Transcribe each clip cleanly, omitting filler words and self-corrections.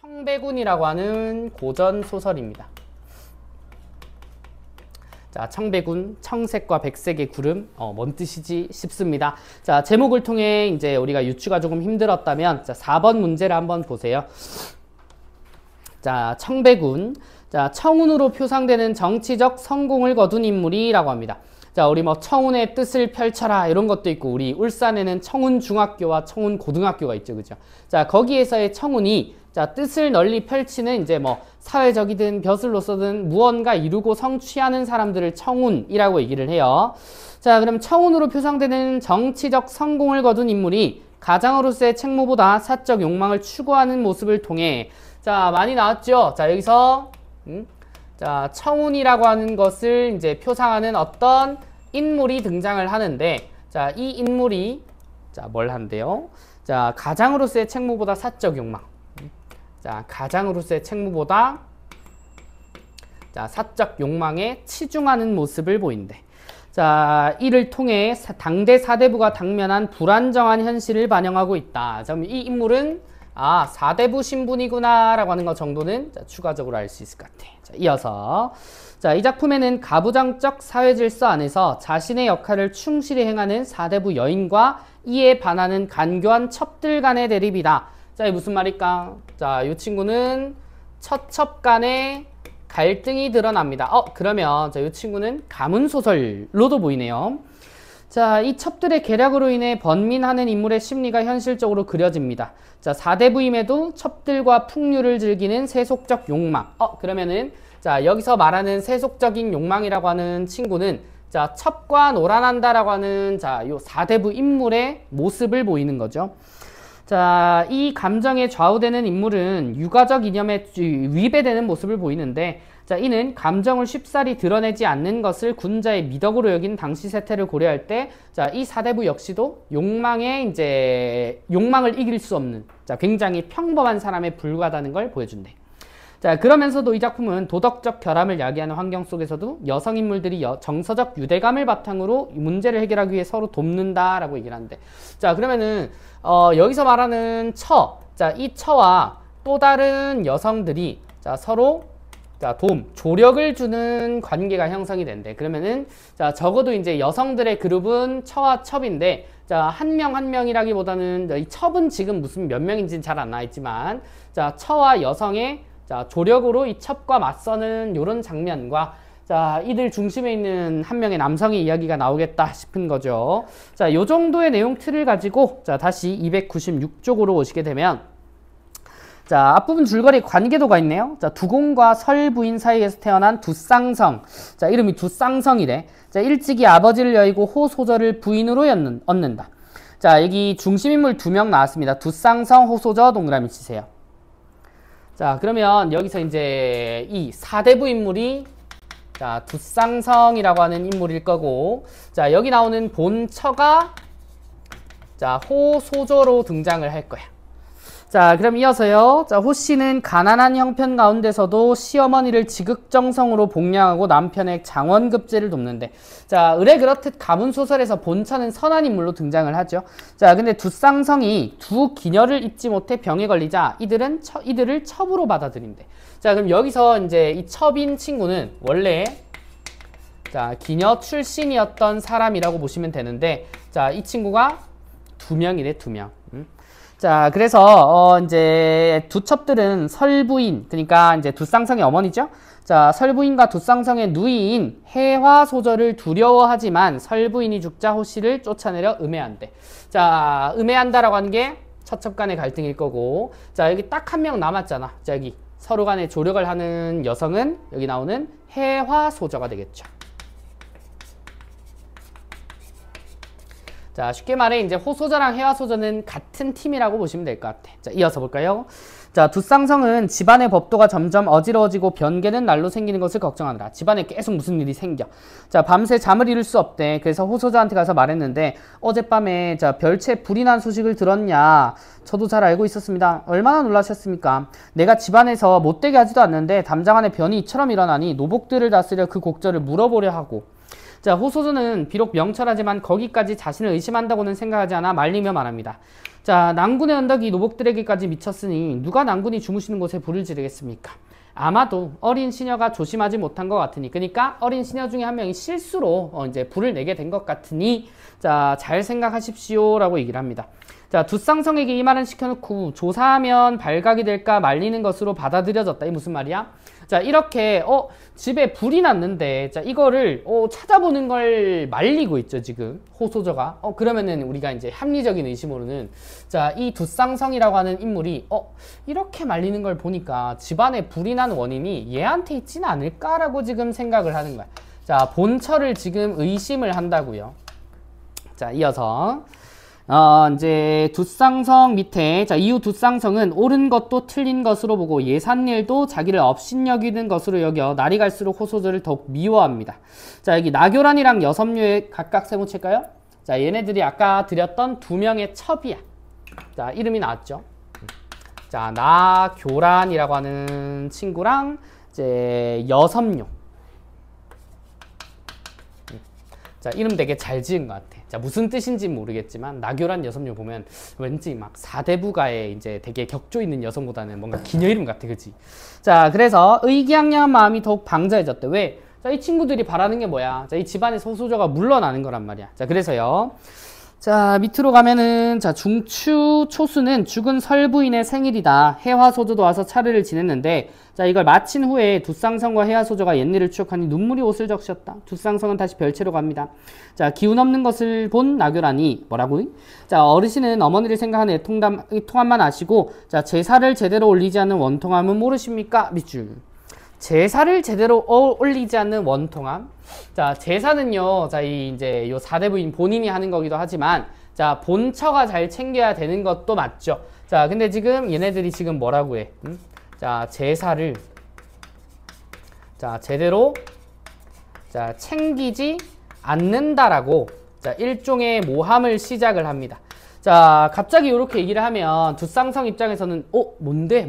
청배군이라고 하는 고전 소설입니다. 자, 청배군, 청색과 백색의 구름, 뭔 뜻이지 싶습니다. 자, 제목을 통해 이제 우리가 유추가 조금 힘들었다면, 자, 4번 문제를 한번 보세요. 자, 청배군. 자, 청운으로 표상되는 정치적 성공을 거둔 인물이라고 합니다. 자, 우리 뭐 청운의 뜻을 펼쳐라 이런 것도 있고, 우리 울산에는 청운중학교와 청운고등학교가 있죠, 그죠? 자, 거기에서의 청운이 자, 뜻을 널리 펼치는 이제 뭐 사회적이든 벼슬로서든 무언가 이루고 성취하는 사람들을 청운이라고 얘기를 해요. 자, 그럼 청운으로 표상되는 정치적 성공을 거둔 인물이 가장으로서의 책무보다 사적 욕망을 추구하는 모습을 통해, 자, 많이 나왔죠? 자, 여기서 자, 청운이라고 하는 것을 이제 표상하는 어떤 인물이 등장을 하는데, 자, 이 인물이 자, 뭘 한대요? 자, 가장으로서의 책무보다 사적 욕망. 자, 가장으로서의 책무보다 자, 사적 욕망에 치중하는 모습을 보인대. 자, 이를 통해 당대 사대부가 당면한 불안정한 현실을 반영하고 있다. 자, 그럼 이 인물은 사대부 신분이구나 라고 하는 것 정도는 자, 추가적으로 알 수 있을 것 같아. 자, 이어서 자, 이 작품에는 가부장적 사회질서 안에서 자신의 역할을 충실히 행하는 사대부 여인과 이에 반하는 간교한 첩들 간의 대립이다. 자, 이 무슨 말일까? 자, 이 친구는 처첩 간의 갈등이 드러납니다. 그러면 자, 이 친구는 가문소설로도 보이네요. 자, 이 첩들의 계략으로 인해 번민하는 인물의 심리가 현실적으로 그려집니다. 자, 사대부임에도 첩들과 풍류를 즐기는 세속적 욕망. 그러면은 자, 여기서 말하는 세속적인 욕망이라고 하는 친구는 자, 첩과 놀아난다라고 하는 자, 요 사대부 인물의 모습을 보이는 거죠. 자, 이 감정에 좌우되는 인물은 유가적 이념에 위배되는 모습을 보이는데, 자, 이는 감정을 쉽사리 드러내지 않는 것을 군자의 미덕으로 여긴 당시 세태를 고려할 때, 자, 이 사대부 역시도 욕망을 이길 수 없는, 자, 굉장히 평범한 사람에 불과하다는 걸 보여준대. 자, 그러면서도 이 작품은 도덕적 결함을 야기하는 환경 속에서도 여성 인물들이 정서적 유대감을 바탕으로 문제를 해결하기 위해 서로 돕는다라고 얘기를 하는데, 자, 그러면은 여기서 말하는 자, 이 처와 또 다른 여성들이 자, 서로 자, 조력을 주는 관계가 형성이 된대. 그러면은 자, 적어도 이제 여성들의 그룹은 처와 첩인데, 자, 한 명 한 명이라기보다는 이 첩은 지금 무슨 몇 명인지는 잘 안 나와 있지만, 자, 처와 여성의 자, 조력으로 이 첩과 맞서는 이런 장면과 자, 이들 중심에 있는 한 명의 남성의 이야기가 나오겠다 싶은 거죠. 자, 요 정도의 내용 틀을 가지고 자, 다시 296쪽으로 오시게 되면 자, 앞부분 줄거리 관계도가 있네요. 자, 두공과 설부인 사이에서 태어난 두쌍성. 자, 이름이 두쌍성이래. 자, 일찍이 아버지를 여의고 호소저를 부인으로 얻는다. 자, 여기 중심인물 2명 나왔습니다. 두쌍성, 호소저 동그라미 치세요. 자, 그러면 여기서 이제 이 사대부 인물이 자, 두쌍성이라고 하는 인물일 거고, 자, 여기 나오는 본처가 자, 호소조로 등장을 할 거야. 자, 그럼 이어서요. 자, 호씨는 가난한 형편 가운데서도 시어머니를 지극정성으로 복양하고 남편의 장원급제를 돕는데, 자, 의례 그렇듯 가문소설에서 본처는 선한 인물로 등장을 하죠. 자, 근데 두쌍성이 두 기녀를 잊지 못해 병에 걸리자 이들을 첩으로 받아들인대. 자, 그럼 여기서 이제 이 첩인 친구는 원래 자, 기녀 출신이었던 사람이라고 보시면 되는데, 자, 이 친구가 2명이래, 2명. 자, 그래서 이제 두 첩들은 설부인, 그러니까 이제 두쌍성의 어머니죠. 자, 설부인과 두쌍성의 누이인 해화소저를 두려워하지만 설부인이 죽자 호씨를 쫓아내려 음해한대. 자, 음해한다라고 하는 게 처첩 간의 갈등일 거고, 자, 여기 딱 한 명 남았잖아. 자, 여기 서로 간에 조력을 하는 여성은 여기 나오는 해화소저가 되겠죠. 자, 쉽게 말해 이제 호소저랑 해화소저는 같은 팀이라고 보시면 될 것 같아. 자, 이어서 볼까요? 자, 두쌍성은 집안의 법도가 점점 어지러워지고 변개는 날로 생기는 것을 걱정하느라 집안에 계속 무슨 일이 생겨. 자, 밤새 잠을 이룰 수 없대. 그래서 호소저한테 가서 말했는데, 어젯밤에 자, 별채 불이 난 소식을 들었냐? 저도 잘 알고 있었습니다. 얼마나 놀라셨습니까? 내가 집안에서 못되게 하지도 않는데 담장 안에 변이 이처럼 일어나니 노복들을 다스려 그 곡절을 물어보려 하고. 자, 호소저는 비록 명철하지만 거기까지 자신을 의심한다고는 생각하지 않아 말리며 말합니다. 자, 난군의 언덕이 노복들에게까지 미쳤으니 누가 난군이 주무시는 곳에 불을 지르겠습니까? 아마도 어린 시녀가 조심하지 못한 것 같으니, 그러니까 어린 시녀 중에 한 명이 실수로 이제 불을 내게 된 것 같으니, 자, 잘 생각하십시오 라고 얘기를 합니다. 자, 두쌍성에게 이 말은 시켜놓고 조사하면 발각이 될까 말리는 것으로 받아들여졌다. 이 무슨 말이야? 자, 이렇게 집에 불이 났는데, 자, 이거를 찾아보는 걸 말리고 있죠, 지금 호소저가. 그러면은 우리가 이제 합리적인 의심으로는, 자, 이 두쌍성이라고 하는 인물이 이렇게 말리는 걸 보니까 집안에 불이 난 원인이 얘한테 있지는 않을까라고 지금 생각을 하는 거야. 자, 본처를 지금 의심을 한다고요. 자, 이어서 이제 두쌍성 밑에, 자, 이후 두쌍성은 옳은 것도 틀린 것으로 보고 예산일도 자기를 업신여기는 것으로 여겨 날이 갈수록 호소저를 더욱 미워합니다. 자, 여기 나교란이랑 여섬유의 각각 세모칠까요? 자, 얘네들이 아까 드렸던 두 명의 첩이야. 자, 이름이 나왔죠. 자, 나교란이라고 하는 친구랑 이제 여섬유. 자, 이름 되게 잘 지은 것 같아. 자, 무슨 뜻인지 모르겠지만 나교란 여섬유 보면 왠지 막 사대부가에 이제 되게 격조 있는 여성보다는 뭔가 기녀 이름 같아, 그치? 자, 그래서 의기양양한 마음이 더욱 방자해졌대. 왜? 자, 이 친구들이 바라는 게 뭐야? 자, 이 집안에서 호소저가 물러나는 거란 말이야. 자, 그래서요. 자, 밑으로 가면은, 자, 중추 초수는 죽은 설부인의 생일이다. 해화소저도 와서 차례를 지냈는데, 자, 이걸 마친 후에 두쌍성과 해화소저가 옛일을 추억하니 눈물이 옷을 적셨다. 두쌍성은 다시 별채로 갑니다. 자, 기운 없는 것을 본 나교란이 뭐라고? 자, 어르신은 어머니를 생각하는 애통함만 아시고, 자, 제사를 제대로 올리지 않는 원통함은 모르십니까? 밑줄. 제사를 제대로 올리지 않는 원통함. 자, 제사는요, 자, 이제 요 사대부인 본인이 하는 거기도 하지만, 자, 본처가 잘 챙겨야 되는 것도 맞죠. 자, 근데 지금 얘네들이 지금 뭐라고 해? 자, 제사를, 자, 제대로, 자, 챙기지 않는다라고, 자, 일종의 모함을 시작을 합니다. 자, 갑자기 이렇게 얘기를 하면 두쌍성 입장에서는 뭔데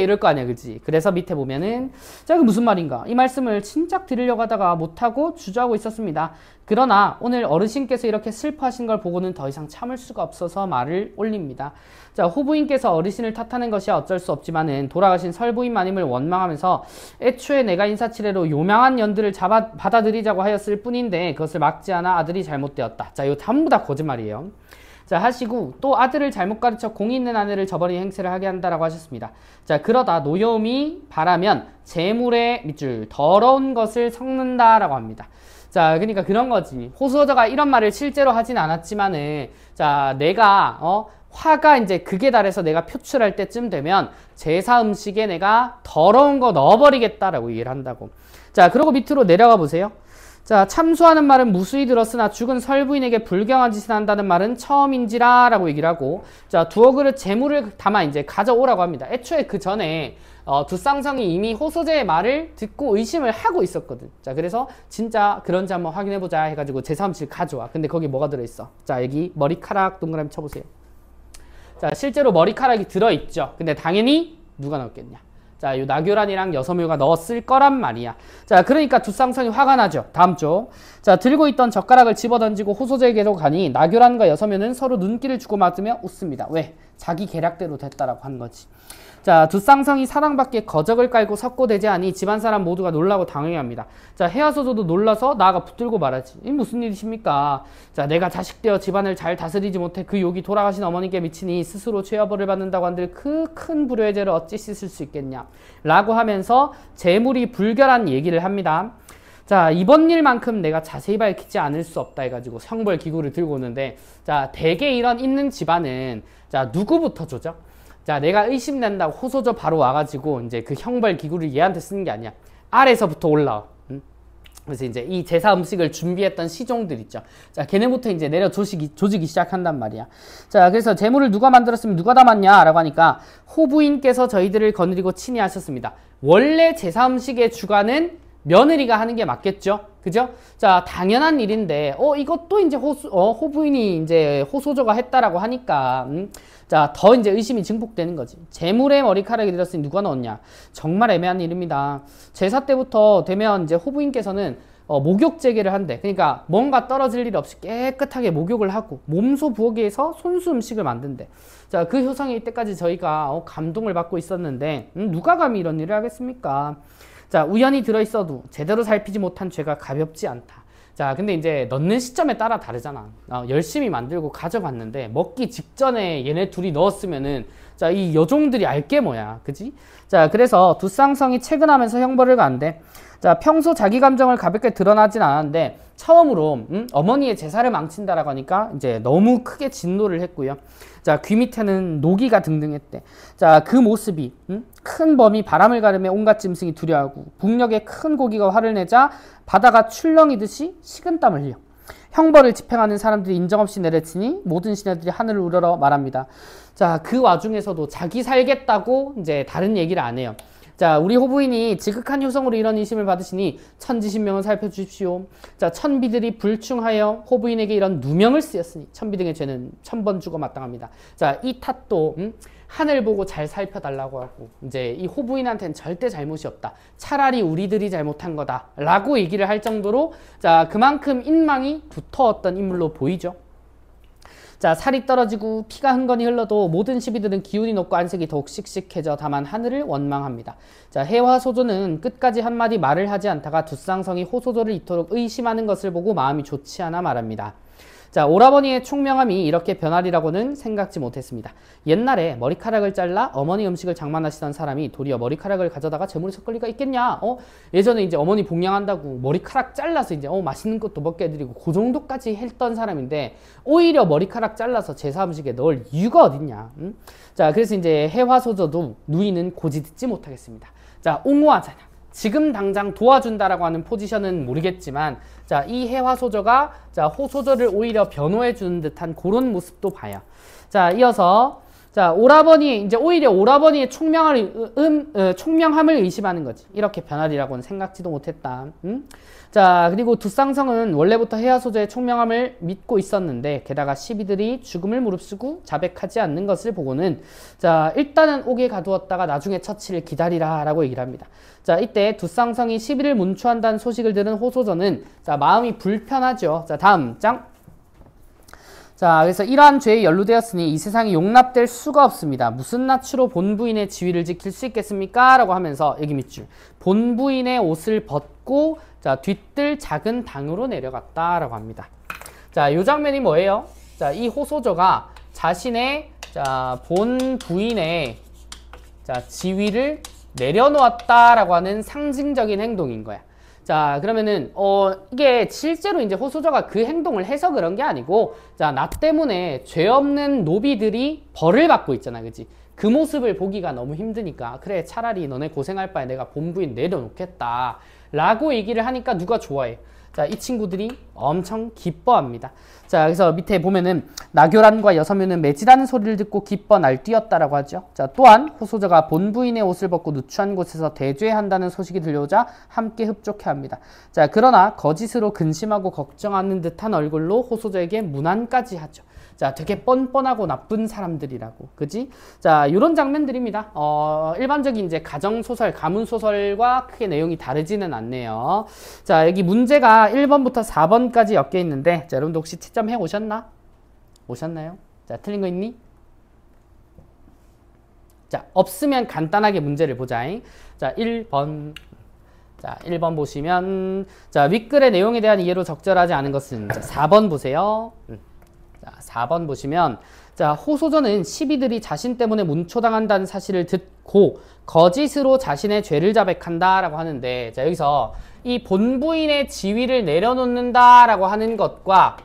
이럴 거 아니야, 그치? 그래서 밑에 보면은, 자, 이게 무슨 말인가? 이 말씀을 친작 드리려고 하다가 못하고 주저하고 있었습니다. 그러나 오늘 어르신께서 이렇게 슬퍼하신 걸 보고는 더 이상 참을 수가 없어서 말을 올립니다. 자, 호부인께서 어르신을 탓하는 것이 어쩔 수 없지만은 돌아가신 설부인 마님을 원망하면서 애초에 내가 인사치레로 요망한 연들을 받아들이자고 하였을 뿐인데 그것을 막지 않아 아들이 잘못되었다. 자, 이거 전부 다 거짓말이에요. 자, 하시고 또 아들을 잘못 가르쳐 공이 있는 아내를 저버린 행세를 하게 한다라고 하셨습니다. 자, 그러다 노여움이 바라면 재물의 밑줄 더러운 것을 섞는다라고 합니다. 자, 그러니까 그런 거지. 호소저가 이런 말을 실제로 하진 않았지만은, 자, 내가 화가 이제 극에 달해서 내가 표출할 때쯤 되면 제사 음식에 내가 더러운 거 넣어버리겠다라고 얘기를 한다고. 자, 그리고 밑으로 내려가 보세요. 자, 참수하는 말은 무수히 들었으나 죽은 설부인에게 불경한 짓을 한다는 말은 처음인지라 라고 얘기를 하고, 자, 두어 그릇 재물을 담아 이제 가져오라고 합니다. 애초에 그 전에 두쌍성이 이미 호소제의 말을 듣고 의심을 하고 있었거든. 자, 그래서 진짜 그런지 한번 확인해보자 해가지고 제사음식 가져와. 근데 거기 뭐가 들어있어? 자, 여기 머리카락 동그라미 쳐보세요. 자, 실제로 머리카락이 들어있죠. 근데 당연히 누가 넣었겠냐? 자, 요 나교란이랑 여섬유가 넣었을 거란 말이야. 자, 그러니까 두쌍성이 화가 나죠. 다음 쪽. 자, 들고 있던 젓가락을 집어던지고 호소제에게로 가니 나교란과 여섬유는 서로 눈길을 주고받으며 웃습니다. 왜? 자기 계략대로 됐다라고 한 거지. 자, 두쌍성이 사랑받기에 거적을 깔고 석고대제하니 집안 사람 모두가 놀라고 당황해합니다. 자, 해화소저도 놀라서 나아가 붙들고 말하지. 이 무슨 일이십니까? 자, 내가 자식되어 집안을 잘 다스리지 못해 그 욕이 돌아가신 어머니께 미치니 스스로 죄와벌을 받는다고 한들 그 큰 불효의 죄를 어찌 씻을 수 있겠냐? 라고 하면서 재물이 불결한 얘기를 합니다. 자, 이번 일만큼 내가 자세히 밝히지 않을 수 없다 해가지고 형벌 기구를 들고 오는데, 자, 대개 이런 있는 집안은, 자, 누구부터 조져? 자, 내가 의심된다고 호소저 바로 와가지고 이제 그 형벌 기구를 얘한테 쓰는 게 아니야. 아래서부터 올라와. 그래서 이제 이 제사 음식을 준비했던 시종들 있죠. 자, 걔네부터 이제 내려 조지기 시작한단 말이야. 자, 그래서 재물을 누가 만들었으면 누가 담았냐? 라고 하니까 호부인께서 저희들을 거느리고 친히 하셨습니다. 원래 제사 음식의 주관은 며느리가 하는 게 맞겠죠? 그죠? 자, 당연한 일인데, 이것도 이제 호부인이 이제 호소저가 했다라고 하니까, 자, 더 이제 의심이 증폭되는 거지. 재물에 머리카락이 들었으니 누가 넣었냐? 정말 애매한 일입니다. 제사 때부터 되면 이제 호부인께서는, 목욕 재개를 한대. 그러니까 뭔가 떨어질 일 없이 깨끗하게 목욕을 하고 몸소 부엌에서 손수 음식을 만든대. 자, 그 효성이 이때까지 저희가 감동을 받고 있었는데 누가 감히 이런 일을 하겠습니까? 자, 우연히 들어있어도 제대로 살피지 못한 죄가 가볍지 않다. 자, 근데 이제 넣는 시점에 따라 다르잖아. 열심히 만들고 가져갔는데 먹기 직전에 얘네 둘이 넣었으면은 자, 이 여종들이 알게 뭐야, 그지? 자, 그래서 두쌍성이 채근하면서 형벌을 가는데, 자, 평소 자기 감정을 가볍게 드러나진 않았는데 처음으로 어머니의 제사를 망친다라고 하니까 이제 너무 크게 진노를 했고요. 자, 귀 밑에는 노기가 등등했대. 자, 그 모습이 큰 범이 바람을 가르며 온갖 짐승이 두려워하고 북녘에 큰 고기가 화를 내자 바다가 출렁이듯이 식은땀을 흘려 형벌을 집행하는 사람들이 인정없이 내려치니 모든 시내들이 하늘을 우러러 말합니다. 자, 그 와중에서도 자기 살겠다고 이제 다른 얘기를 안 해요. 자, 우리 호부인이 지극한 효성으로 이런 인심을 받으시니 천지신명을 살펴주십시오. 자, 천비들이 불충하여 호부인에게 이런 누명을 쓰였으니 천비 등의 죄는 1000번 죽어 마땅합니다. 자, 이 탓도 하늘 보고 잘 살펴달라고 하고 이제 이 호부인한테는 절대 잘못이 없다. 차라리 우리들이 잘못한 거다 라고 얘기를 할 정도로 자, 그만큼 인망이 두터웠던 인물로 보이죠. 자, 살이 떨어지고 피가 흥건히 흘러도 모든 시비들은 기운이 높고 안색이 더욱 씩씩해져 다만 하늘을 원망합니다. 자, 해화소조는 끝까지 한마디 말을 하지 않다가 두쌍성이 호소조를 이토록 의심하는 것을 보고 마음이 좋지 않아 말합니다. 자, 오라버니의 총명함이 이렇게 변하리라고는 생각지 못했습니다. 옛날에 머리카락을 잘라 어머니 음식을 장만하시던 사람이 도리어 머리카락을 가져다가 재물을 섞을 리가 있겠냐? 예전에 이제 어머니 복양한다고 머리카락 잘라서 이제 맛있는 것도 먹게 해드리고 그 정도까지 했던 사람인데 오히려 머리카락 잘라서 제사 음식에 넣을 이유가 어딨냐? 자, 그래서 이제 해화소저도 누이는 고지 듣지 못하겠습니다. 자, 옹호하잖아. 지금 당장 도와준다라고 하는 포지션은 모르겠지만 자, 이 해화소저가 자, 호소저를 오히려 변호해 주는 듯한 그런 모습도 봐요. 자, 이어서 자, 오라버니 이제 오히려 오라버니의 총명함을 의심하는 거지. 이렇게 변하리라고는 생각지도 못했다. 자, 그리고 두쌍성은 원래부터 해화소저의 총명함을 믿고 있었는데 게다가 시비들이 죽음을 무릅쓰고 자백하지 않는 것을 보고는 자, 일단은 옥에 가두었다가 나중에 처치를 기다리라 라고 얘기를 합니다. 자, 이때 두쌍성이 시비를 문초한다는 소식을 들은 호소저는 자, 마음이 불편하죠. 자, 다음 장. 자, 그래서 이러한 죄에 연루되었으니 이 세상에 용납될 수가 없습니다. 무슨 낯으로 본부인의 지위를 지킬 수 있겠습니까? 라고 하면서 여기 밑줄 본부인의 옷을 벗고 자, 뒤뜰 작은 방으로 내려갔다라고 합니다. 자, 요 장면이 뭐예요? 자, 이 호소저가 자신의 자, 본부인의 자, 지위를 내려놓았다라고 하는 상징적인 행동인 거야. 자, 그러면은 이게 실제로 이제 호소저가 그 행동을 해서 그런 게 아니고 자, 나 때문에 죄 없는 노비들이 벌을 받고 있잖아, 그치? 그 모습을 보기가 너무 힘드니까 그래, 차라리 너네 고생할 바에 내가 본부인 내려놓겠다 라고 얘기를 하니까 누가 좋아해? 자, 이 친구들이 엄청 기뻐합니다. 자, 그래서 밑에 보면은 나교란과 여서면은 매지라는 소리를 듣고 기뻐 날뛰었다라고 하죠. 자, 또한 호소저가 본부인의 옷을 벗고 누추한 곳에서 대죄한다는 소식이 들려오자 함께 흡족해합니다. 자, 그러나 거짓으로 근심하고 걱정하는 듯한 얼굴로 호소저에게 문안까지 하죠. 자, 되게 뻔뻔하고 나쁜 사람들이라고, 그지? 자, 이런 장면들입니다. 일반적인 이제 가정소설, 가문소설과 크게 내용이 다르지는 않네요. 자, 여기 문제가 1번부터 4번까지 엮여 있는데, 자, 여러분도 혹시 채점해 오셨나? 오셨나요? 자, 틀린 거 있니? 자, 없으면 간단하게 문제를 보자. 자, 1번. 자, 1번 보시면, 자, 윗글의 내용에 대한 이해로 적절하지 않은 것은, 자, 4번 보세요. 자, 4번 보시면 자, 호소저는 시비들이 자신 때문에 문초당한다는 사실을 듣고 거짓으로 자신의 죄를 자백한다 라고 하는데 자, 여기서 이 본부인의 지위를 내려놓는다 라고 하는 것과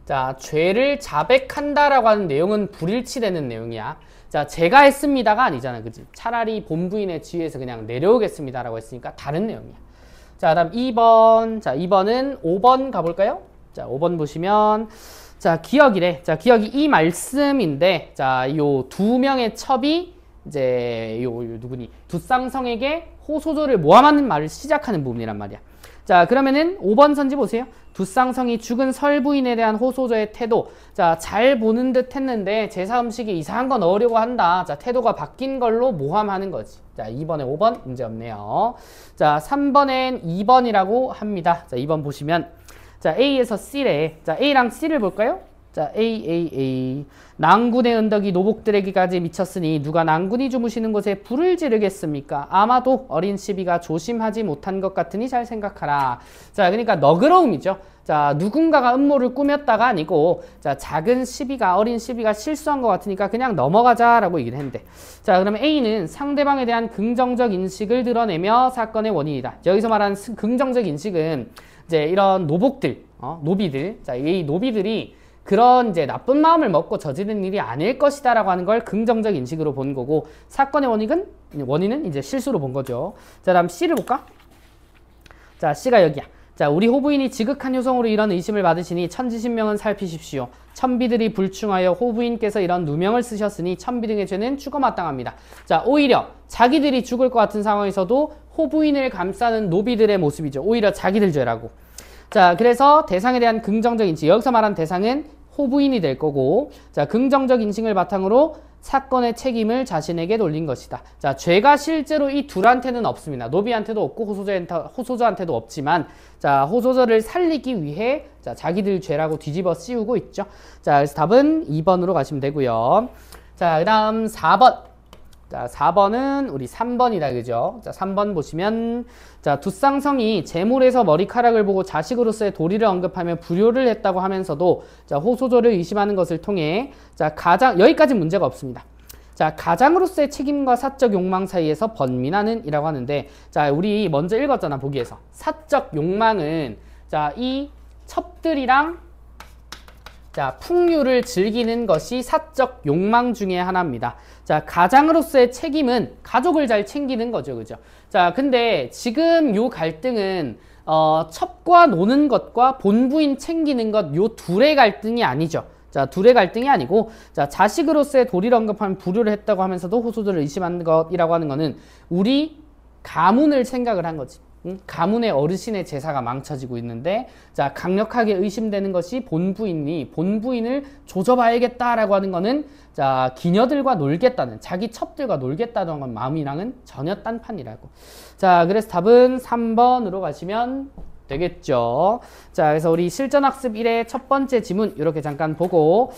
자, 죄를 자백한다 라고 하는 내용은 불일치되는 내용이야. 자, 제가 했습니다가 아니잖아, 그치? 차라리 본부인의 지위에서 그냥 내려오겠습니다 라고 했으니까 다른 내용이야. 자, 다음 2번. 자, 2번은 5번 가볼까요? 자, 5번 보시면 자, 기억이래. 자, 기억이 이 말씀인데, 자, 요 두 명의 첩이, 이제, 요 누구니? 두쌍성에게 호소저를 모함하는 말을 시작하는 부분이란 말이야. 자, 그러면은 5번 선지 보세요. 두쌍성이 죽은 설부인에 대한 호소저의 태도. 자, 잘 보는 듯 했는데 제사 음식에 이상한 거 넣으려고 한다. 자, 태도가 바뀐 걸로 모함하는 거지. 자, 2번에 5번 문제 없네요. 자, 3번엔 2번이라고 합니다. 자, 2번 보시면 자, A에서 C래. 자, A랑 C를 볼까요? 자, A. 낭군의 은덕이 노복들에게까지 미쳤으니 누가 낭군이 주무시는 곳에 불을 지르겠습니까? 아마도 어린 시비가 조심하지 못한 것 같으니 잘 생각하라. 자, 그러니까 너그러움이죠. 자, 누군가가 음모를 꾸몄다가 아니고, 자, 작은 시비가, 어린 시비가 실수한 것 같으니까 그냥 넘어가자라고 얘기를 했는데. 자, 그러면 A는 상대방에 대한 긍정적 인식을 드러내며 사건의 원인이다. 여기서 말하는 긍정적 인식은 이제 이런 노복들, 노비들. 자, 이 노비들이 그런 이제 나쁜 마음을 먹고 저지른 일이 아닐 것이다라고 하는 걸 긍정적 인식으로 본 거고, 사건의 원인은 이제 실수로 본 거죠. 자, 다음 C를 볼까? 자, C가 여기야. 자, 우리 호부인이 지극한 효성으로 이런 의심을 받으시니 천지신명은 살피십시오. 천비들이 불충하여 호부인께서 이런 누명을 쓰셨으니 천비 등의 죄는 죽어 마땅합니다. 자, 오히려 자기들이 죽을 것 같은 상황에서도 호부인을 감싸는 노비들의 모습이죠. 오히려 자기들 죄라고. 자, 그래서 대상에 대한 긍정적 인식, 여기서 말한 대상은 호부인이 될 거고, 자, 긍정적 인식을 바탕으로 사건의 책임을 자신에게 돌린 것이다. 자, 죄가 실제로 이 둘한테는 없습니다. 노비한테도 없고 호소저한테도 없지만, 자, 호소저를 살리기 위해 자, 자기들 죄라고 뒤집어 씌우고 있죠. 자, 그래서 답은 2번으로 가시면 되고요. 자, 그 다음 4번. 자, 4번은 우리 3번이다, 그죠? 자, 3번 보시면, 자, 두쌍성이 재물에서 머리카락을 보고 자식으로서의 도리를 언급하며 불효를 했다고 하면서도, 자, 호소조를 의심하는 것을 통해, 자, 여기까지 문제가 없습니다. 자, 가장으로서의 책임과 사적 욕망 사이에서 번민하는 이라고 하는데, 자, 우리 먼저 읽었잖아, 보기에서. 사적 욕망은, 자, 이 첩들이랑 자, 풍류를 즐기는 것이 사적 욕망 중에 하나입니다. 자, 가장으로서의 책임은 가족을 잘 챙기는 거죠. 그죠? 자, 근데 지금 요 갈등은, 첩과 노는 것과 본부인 챙기는 것, 요 둘의 갈등이 아니죠. 자, 둘의 갈등이 아니고, 자, 자식으로서의 도리를 언급하면 불효를 했다고 하면서도 호소들을 의심하는 것이라고 하는 거는 우리 가문을 생각을 한 거지. 가문의 어르신의 제사가 망쳐지고 있는데, 자, 강력하게 의심되는 것이 본부인을 조져봐야겠다라고 하는 거는, 자, 기녀들과 놀겠다는, 자기 첩들과 놀겠다는 건 마음이랑은 전혀 딴판이라고. 자, 그래서 답은 3번으로 가시면 되겠죠. 자, 그래서 우리 실전학습 1의 첫 번째 지문 이렇게 잠깐 보고